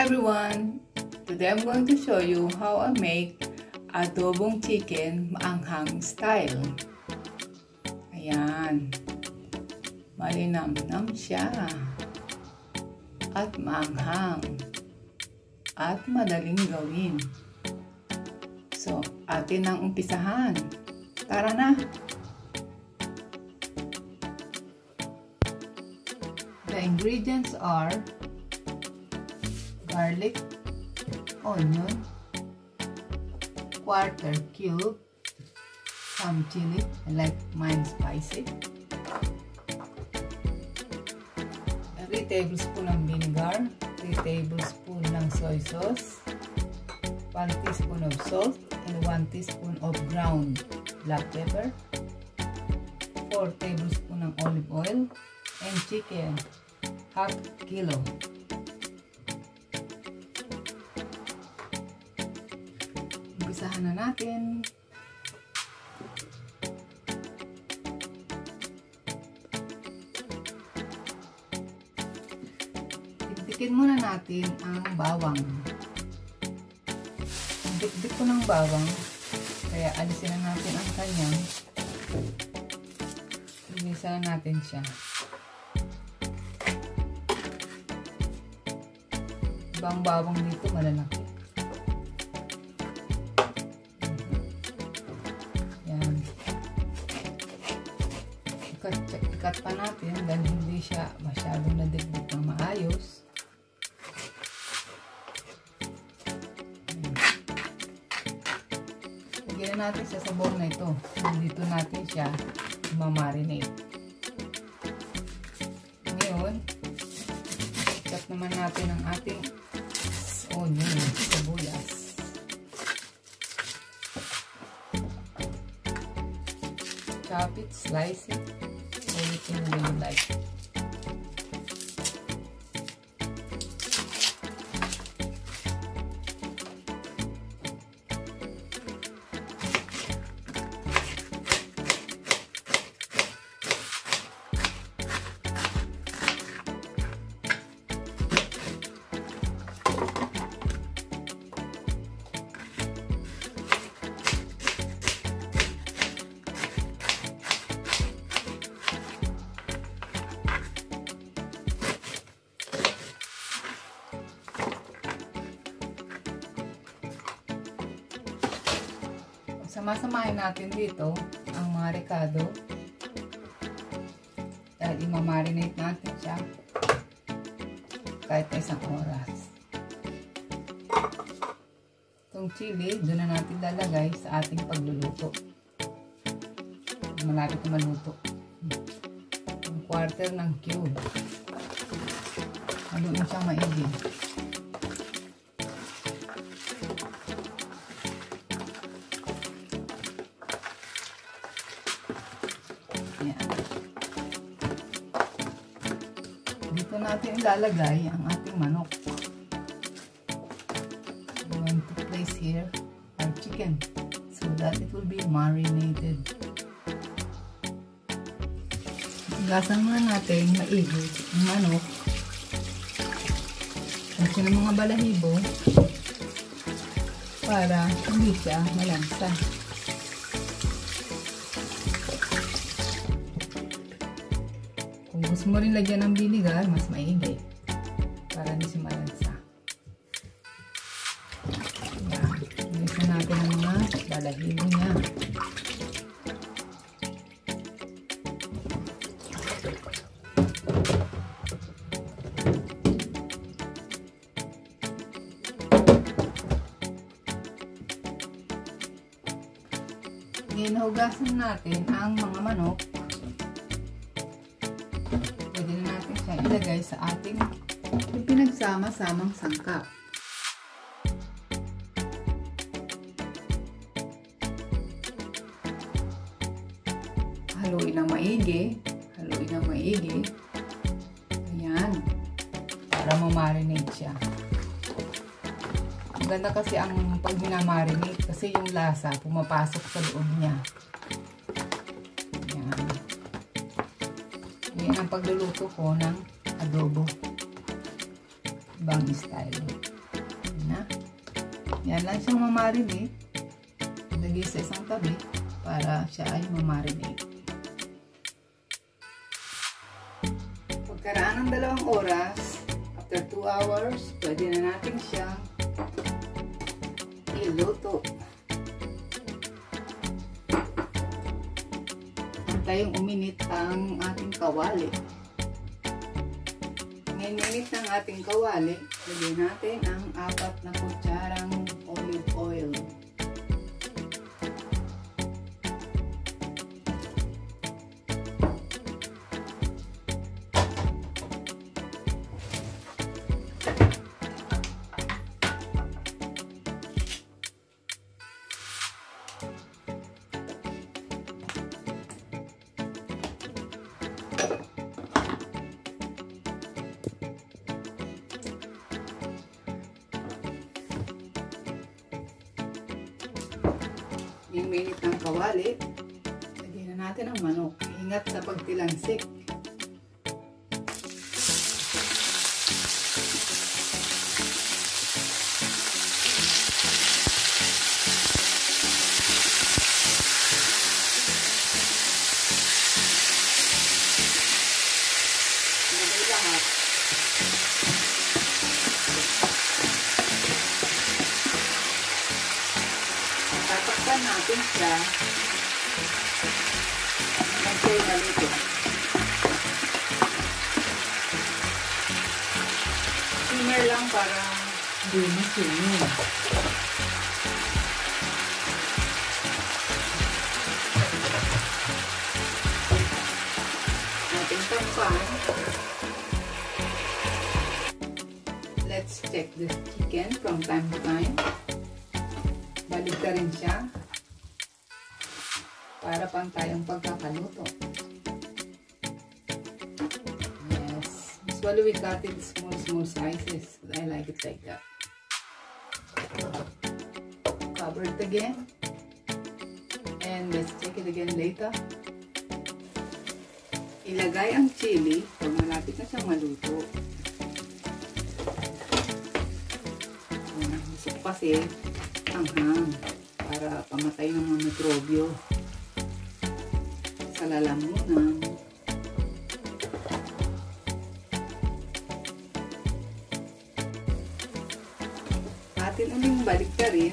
everyone! Today I'm going to show you how I make adobong chicken maanghang style. Ayan. Malinamnam siya. At maanghang. At madaling gawin. So, atin ang umpisahan. Tara na! The ingredients are garlic, onion, quarter cube, some chili, I like mine spicy, 3 tablespoons ng vinegar, 3 tablespoons ng soy sauce, 1 teaspoon of salt, and 1 teaspoon of ground black pepper, 4 tablespoons ng olive oil, and chicken, half kilo. Umpisahan na natin. Dikdikin muna natin ang bawang. Dikdik ko ng bawang, kaya alisin na natin ang kanyang. Linisan na natin siya. Ibang bawang dito malalaki. Yan. Ikat pa natin dahil hindi siya masyadong nadikdik ng maayos. Lagyan natin sa sabon na ito. Dito natin siya mamarinate. Ngayon, ikat naman natin ang ating onion, sibuyas. Chop it, slice it, anything that you like. Samasamahin natin dito ang mga rekado dahil imamarinate natin siya kahit 1 oras. Itong chili, doon na natin lalagay sa ating pagluluto. Malapit na maluto. Ang quarter ng cube. Haluin siyang maigi. Dito natin ilalagay ang ating manok. We want to place here our chicken so that it will be marinated. Gasan muna natin maigi ang manok. Kasi ng mga balahibo para hindi siya malansa. Kung gusto mo rin lagyan ng vinegar, mas maigi para hindi siya malansa. Ilisan natin ang mga balahibo niya. Hinugasan natin ang mga manok. Pwede na natin siya ilagay sa ating pinagsama-samang sangkap. Haluin ng maigi. Haluin ng maigi. Ayan. Para ma-marinate siya. Maganda kasi ang pag minamarinate kasi yung lasa pumapasok sa loob niya. Ayan. Yan ang pagluluto ko ng adobo. Ibang style. na. Yan lang siyang mamarinate. Lagay sa isang tabi para siya ay mamarinate. Pagkaraan ng 2 oras, after 2 hours, pwede na natin siyang iluto. Tayong uminit ang ating kawali. Ngayon minit ng ating kawali, lagyan natin ang 4 na kutsarang olive oil. Yung minit ng kawali, lagyan na natin ang manok. Ingat sa pagtilansik. Lagay lahat. Tatakpan natin siya hanggang siya'y maluto. Simmer lang para hindi masunog. Ating takpan. Let's check this chicken from time to time. Balik ka rin siya para pantayang pagkakaluto. Yes. Usually we cut it small sizes, but I like it like that. Cover it again. And let's check it again later. Ilagay ang chili pag malapit na siyang maluto. Gusto ko kasi anghang para pamatay ng mga mikrobyo sa lalamunan. Atin uling balik ka rin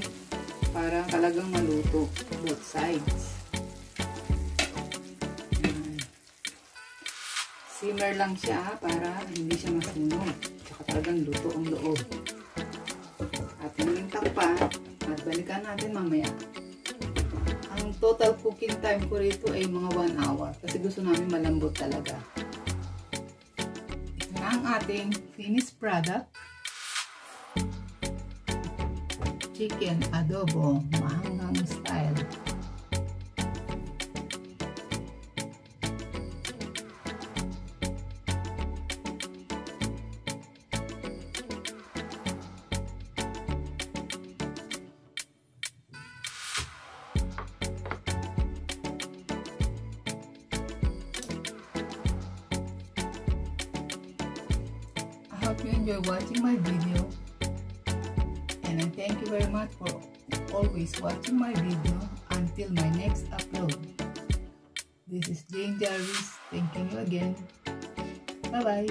para talagang maluto both sides. Simmer lang siya para hindi siya masunog, tsaka talagang luto ang loob. Atin uling takpan at balikan natin mamaya. Ang total cooking time ko rito ay mga 1 hour kasi gusto namin malambot talaga. Ito na ang ating finished product. Chicken adobo, mahanggang style. I hope you enjoy watching my video, and I thank you very much for always watching my video until my next upload. This is Jane Jarvis, thanking you again. Bye bye.